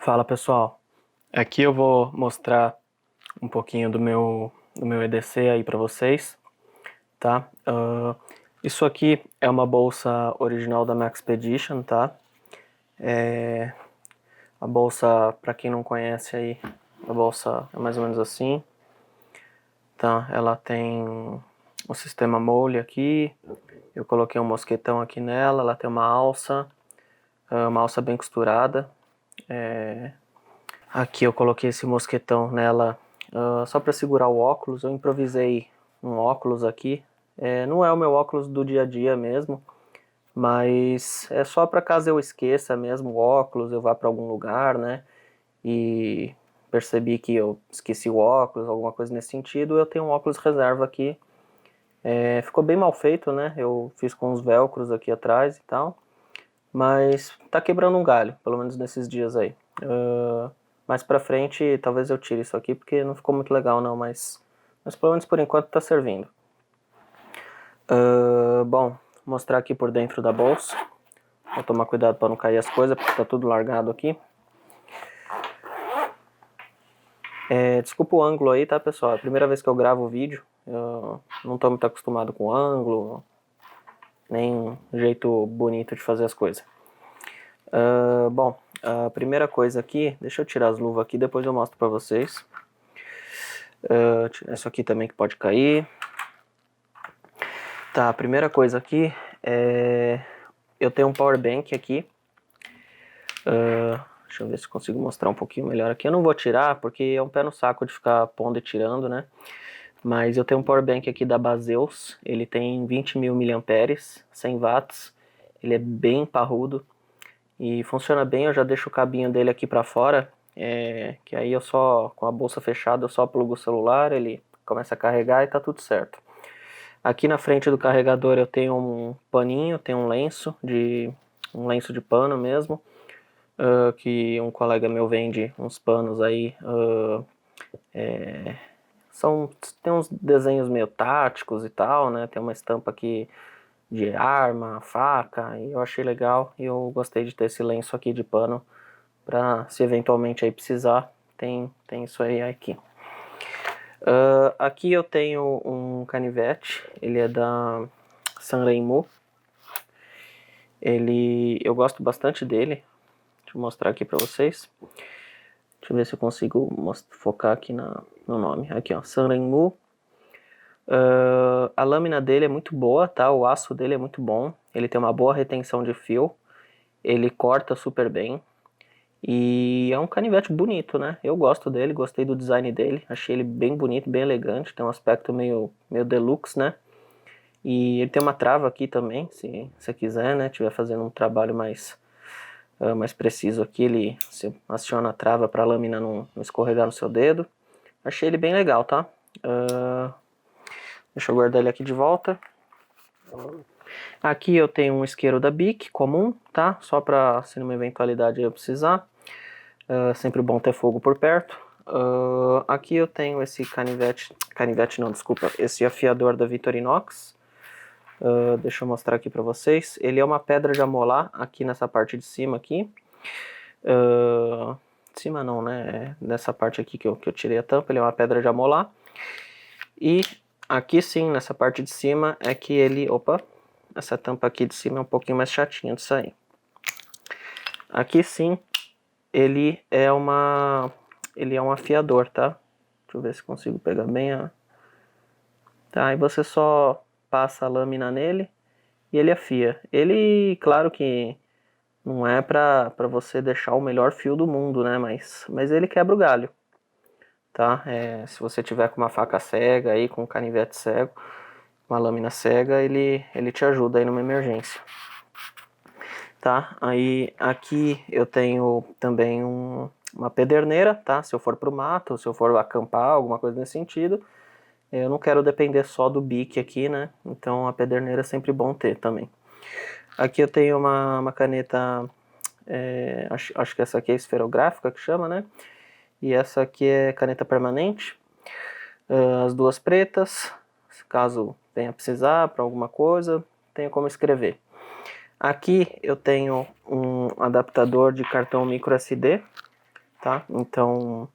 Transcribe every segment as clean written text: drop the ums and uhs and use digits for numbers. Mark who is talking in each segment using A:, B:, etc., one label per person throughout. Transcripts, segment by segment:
A: Fala pessoal, aqui eu vou mostrar um pouquinho do meu EDC aí para vocês, tá? Isso aqui é uma bolsa original da Maxpedition, tá? A bolsa, para quem não conhece aí, a bolsa é mais ou menos assim, tá? Ela tem o sistema mole aqui, eu coloquei um mosquetão aqui nela, ela tem uma alça bem costurada. Aqui eu coloquei esse mosquetão nela só para segurar o óculos. Eu improvisei um óculos aqui. Não é o meu óculos do dia a dia mesmo, mas é só para caso eu esqueça mesmo o óculos, eu vá para algum lugar, né? E percebi que eu esqueci o óculos, alguma coisa nesse sentido. Eu tenho um óculos reserva aqui. Ficou bem mal feito, né? Eu fiz com uns velcros aqui atrás e tal, mas tá quebrando um galho, pelo menos nesses dias aí. Mais pra frente, talvez eu tire isso aqui, porque não ficou muito legal não, mas pelo menos por enquanto tá servindo. Bom, vou mostrar aqui por dentro da bolsa. Vou tomar cuidado para não cair as coisas, porque tá tudo largado aqui. Desculpa o ângulo aí, tá pessoal? É a primeira vez que eu gravo o vídeo. Eu não tô muito acostumado com ângulo, nem jeito bonito de fazer as coisas. Bom, a primeira coisa aqui, deixa eu tirar as luvas aqui, depois eu mostro pra vocês. Isso aqui também que pode cair. Tá, a primeira coisa aqui eu tenho um power bank aqui. Deixa eu ver se consigo mostrar um pouquinho melhor aqui. Eu não vou tirar porque é um pé no saco de ficar pondo e tirando, né? Mas eu tenho um power bank aqui da Baseus. Ele tem 20.000 mAh, 100 watts. Ele é bem parrudo e funciona bem. Eu já deixo o cabinho dele aqui pra fora, que aí eu só, com a bolsa fechada, eu só plugo o celular, ele começa a carregar e tá tudo certo. Aqui na frente do carregador eu tenho um paninho, tenho um lenço de pano mesmo, que um colega meu vende uns panos aí. Tem uns desenhos meio táticos e tal, né? Tem uma estampa aqui de arma, faca, e eu achei legal e eu gostei de ter esse lenço aqui de pano para se eventualmente aí precisar, tem isso aí aqui. Aqui eu tenho um canivete, ele é da Sanrenmu. Eu gosto bastante dele. Deixa eu mostrar aqui pra vocês. Deixa eu ver se eu consigo focar aqui no nome. Aqui ó, Sanrenmu. A lâmina dele é muito boa, tá? O aço dele é muito bom. Ele tem uma boa retenção de fio. Ele corta super bem. E é um canivete bonito, né? Eu gosto dele, gostei do design dele. Achei ele bem bonito, bem elegante. Tem um aspecto meio deluxe, né? E ele tem uma trava aqui também, se você quiser, né? Estiver fazendo um trabalho mais preciso aqui, você aciona a trava para a lâmina não escorregar no seu dedo. Achei ele bem legal, tá? Deixa eu guardar ele aqui de volta. Aqui eu tenho um isqueiro da Bic comum, tá? Só para se numa eventualidade eu precisar. Sempre bom ter fogo por perto. Aqui eu tenho esse canivete não, desculpa, esse afiador da Victorinox. Deixa eu mostrar aqui para vocês. Ele é uma pedra de amolar aqui nessa parte de cima aqui. De cima não, né? Nessa parte aqui que eu tirei a tampa, ele é uma pedra de amolar. E aqui sim, nessa parte de cima é que ele... Opa! Essa tampa aqui de cima é um pouquinho mais chatinha de sair. Aqui sim, ele é um afiador, tá? Deixa eu ver se consigo pegar bem a... Tá, aí você só passa a lâmina nele e ele afia. Ele, claro que não é pra você deixar o melhor fio do mundo, né? Mas ele quebra o galho, tá? Se você tiver com uma faca cega aí, com um canivete cego, uma lâmina cega, ele te ajuda aí numa emergência. Tá? Aí aqui eu tenho também uma pederneira, tá? Se eu for pro mato, se eu for acampar, alguma coisa nesse sentido, eu não quero depender só do bique aqui, né? Então a pederneira é sempre bom ter também. Aqui eu tenho uma caneta, acho que essa aqui é esferográfica que chama, né? E essa aqui é caneta permanente. As duas pretas, caso venha precisar para alguma coisa, tenho como escrever. Aqui eu tenho um adaptador de cartão micro SD. tá? Então,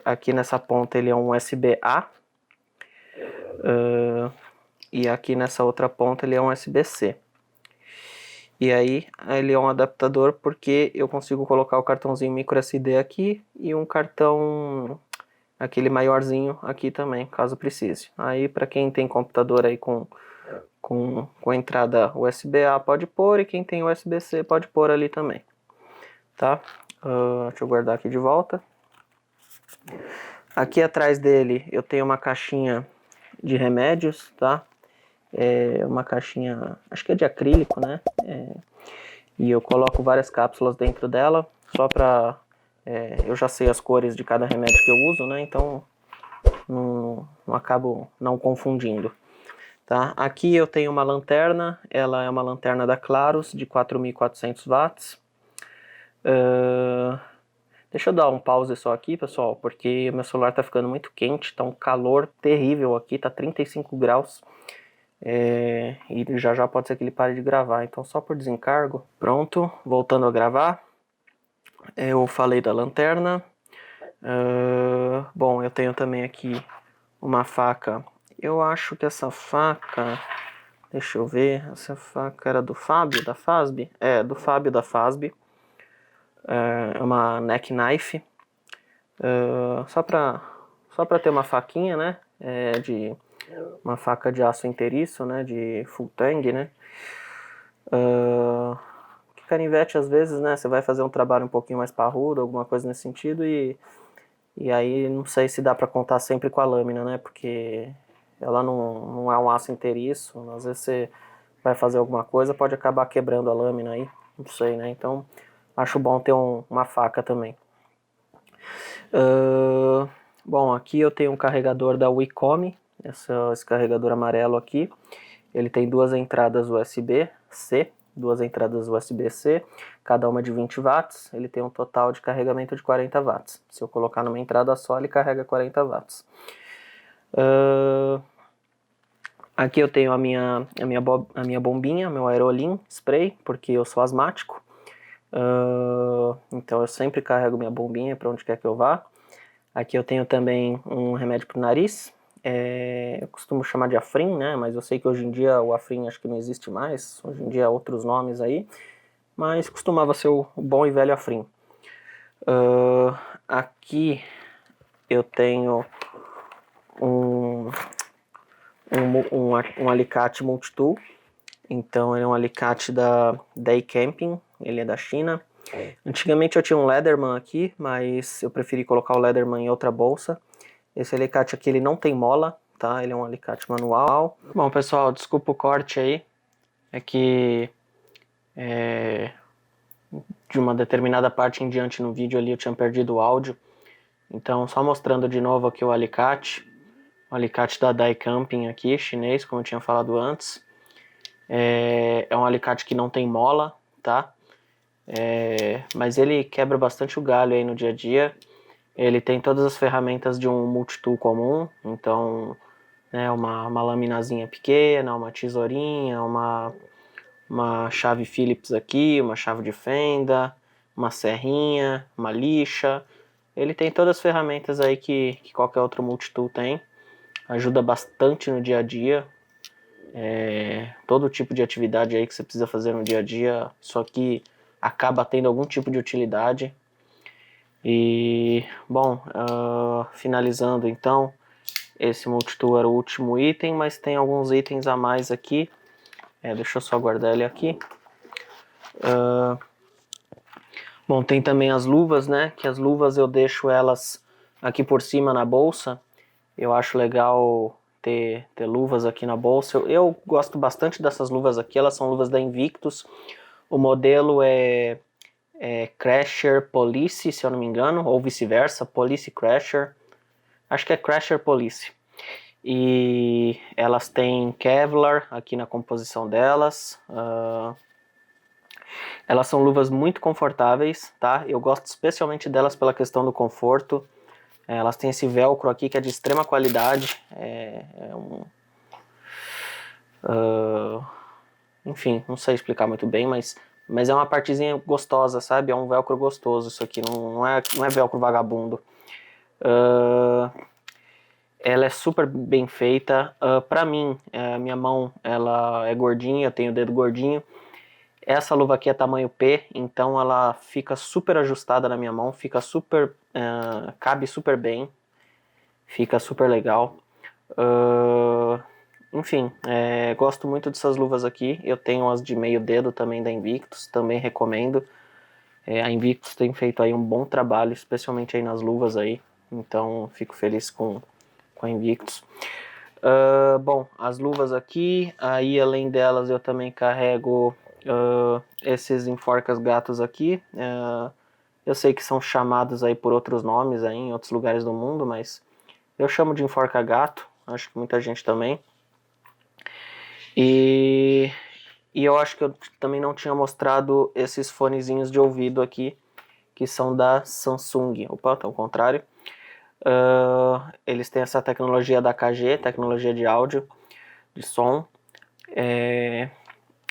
A: aqui nessa ponta ele é um USB-A, e aqui nessa outra ponta ele é um USB-C. E aí ele é um adaptador porque eu consigo colocar o cartãozinho micro SD aqui e um cartão, aquele maiorzinho aqui também, caso precise. Aí para quem tem computador aí com entrada USB-A pode pôr, e quem tem USB-C pode pôr ali também, tá? Deixa eu guardar aqui de volta. Aqui atrás dele eu tenho uma caixinha de remédios, tá? É uma caixinha, acho que é de acrílico, né? E eu coloco várias cápsulas dentro dela, só pra... eu já sei as cores de cada remédio que eu uso, né? Então não acabo não confundindo. Tá? Aqui eu tenho uma lanterna, ela é uma lanterna da Claros de 4.400 watts. Deixa eu dar um pause só aqui, pessoal, porque meu celular tá ficando muito quente, tá um calor terrível aqui, tá 35 graus. E já pode ser que ele pare de gravar, então só por desencargo. Pronto, voltando a gravar. Eu falei da lanterna. Bom, eu tenho também aqui uma faca. Eu acho que essa faca... Deixa eu ver, essa faca era do Fábio, da FASB? É, do Fábio, da FASB. É uma neck knife. Só pra ter uma faquinha, né? Uma faca de aço inteiriço, né? De full tang, né? Que canivete, às vezes, né? Você vai fazer um trabalho um pouquinho mais parrudo, alguma coisa nesse sentido, e aí não sei se dá pra contar sempre com a lâmina, né? Porque ela não é um aço inteiriço, às vezes você vai fazer alguma coisa, pode acabar quebrando a lâmina aí, não sei, né? Então, acho bom ter uma faca também. Bom, aqui eu tenho um carregador da Wacom, esse carregador amarelo aqui. Ele tem duas entradas USB-C, duas entradas USB-C, cada uma de 20 watts. Ele tem um total de carregamento de 40 watts. Se eu colocar numa entrada só, ele carrega 40 watts. Aqui eu tenho a minha bombinha, meu aerolim spray, porque eu sou asmático. Então eu sempre carrego minha bombinha para onde quer que eu vá. Aqui eu tenho também um remédio para o nariz. Eu costumo chamar de Afrin, né? Mas eu sei que hoje em dia o Afrin acho que não existe mais. Hoje em dia há outros nomes aí. Mas costumava ser o bom e velho Afrin. Aqui eu tenho um alicate multitool. Então ele é um alicate da Day Camping, ele é da China. Antigamente eu tinha um Leatherman aqui, mas eu preferi colocar o Leatherman em outra bolsa. Esse alicate aqui ele não tem mola, tá? Ele é um alicate manual. Bom, pessoal, desculpa o corte aí. É que de uma determinada parte em diante no vídeo ali eu tinha perdido o áudio. Então, só mostrando de novo aqui o alicate. O alicate da Dai Camping aqui, chinês, como eu tinha falado antes. É um alicate que não tem mola, tá? Mas ele quebra bastante o galho aí no dia a dia. Ele tem todas as ferramentas de um multitool comum, então, né, uma laminazinha pequena, uma tesourinha, uma chave Phillips aqui, uma chave de fenda, uma serrinha, uma lixa. Ele tem todas as ferramentas aí que qualquer outro multitool tem. Ajuda bastante no dia a dia. Todo tipo de atividade aí que você precisa fazer no dia a dia, isso aqui acaba tendo algum tipo de utilidade. E, bom, finalizando então, esse multitool era o último item, mas tem alguns itens a mais aqui. Deixa eu só guardar ele aqui. Bom, tem também as luvas, né? Que as luvas eu deixo elas aqui por cima na bolsa. Eu acho legal ter luvas aqui na bolsa. Eu gosto bastante dessas luvas aqui, elas são luvas da Invictus. O modelo é Crasher Police, se eu não me engano, ou vice-versa, Police Crasher. Acho que é Crasher Police. E elas têm Kevlar aqui na composição delas. Elas são luvas muito confortáveis, tá? Eu gosto especialmente delas pela questão do conforto. Elas têm esse velcro aqui que é de extrema qualidade. Enfim, não sei explicar muito bem, mas Mas é uma partezinha gostosa, sabe? É um velcro gostoso isso aqui, não é velcro vagabundo. Ela é super bem feita. Pra mim, minha mão ela é gordinha, eu tenho o dedo gordinho. Essa luva aqui é tamanho P, então ela fica super ajustada na minha mão, fica super, cabe super bem, fica super legal. Enfim, gosto muito dessas luvas aqui. Eu tenho as de meio dedo também da Invictus, também recomendo. A Invictus tem feito aí um bom trabalho, especialmente aí nas luvas aí. Então fico feliz com a Invictus. Bom, as luvas aqui, aí além delas eu também carrego esses enforcas gatos aqui. Eu sei que são chamados aí por outros nomes aí em outros lugares do mundo, mas eu chamo de enforca gato, acho que muita gente também. E eu acho que eu também não tinha mostrado esses fonezinhos de ouvido aqui, que são da Samsung. Opa, tá ao contrário. Eles têm essa tecnologia da KG, tecnologia de áudio, de som.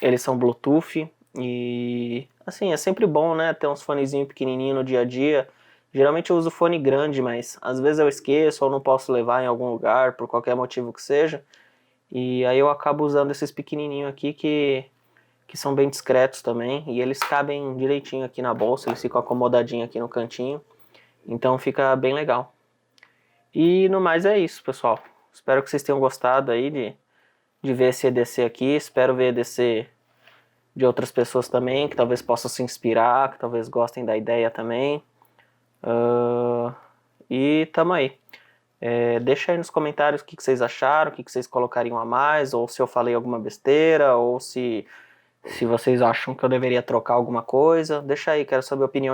A: Eles são Bluetooth e, assim, é sempre bom, né, ter uns fonezinhos pequenininhos no dia a dia. Geralmente eu uso fone grande, mas às vezes eu esqueço ou não posso levar em algum lugar, por qualquer motivo que seja. E aí eu acabo usando esses pequenininhos aqui que são bem discretos também. E eles cabem direitinho aqui na bolsa, eles ficam acomodadinhos aqui no cantinho. Então fica bem legal. E no mais é isso, pessoal. Espero que vocês tenham gostado aí de ver esse EDC aqui. Espero ver EDC de outras pessoas também, que talvez possam se inspirar, que talvez gostem da ideia também. E tamo aí. Deixa aí nos comentários o que vocês acharam, o que vocês colocariam a mais, ou se eu falei alguma besteira, ou se vocês acham que eu deveria trocar alguma coisa. Deixa aí, quero saber a opinião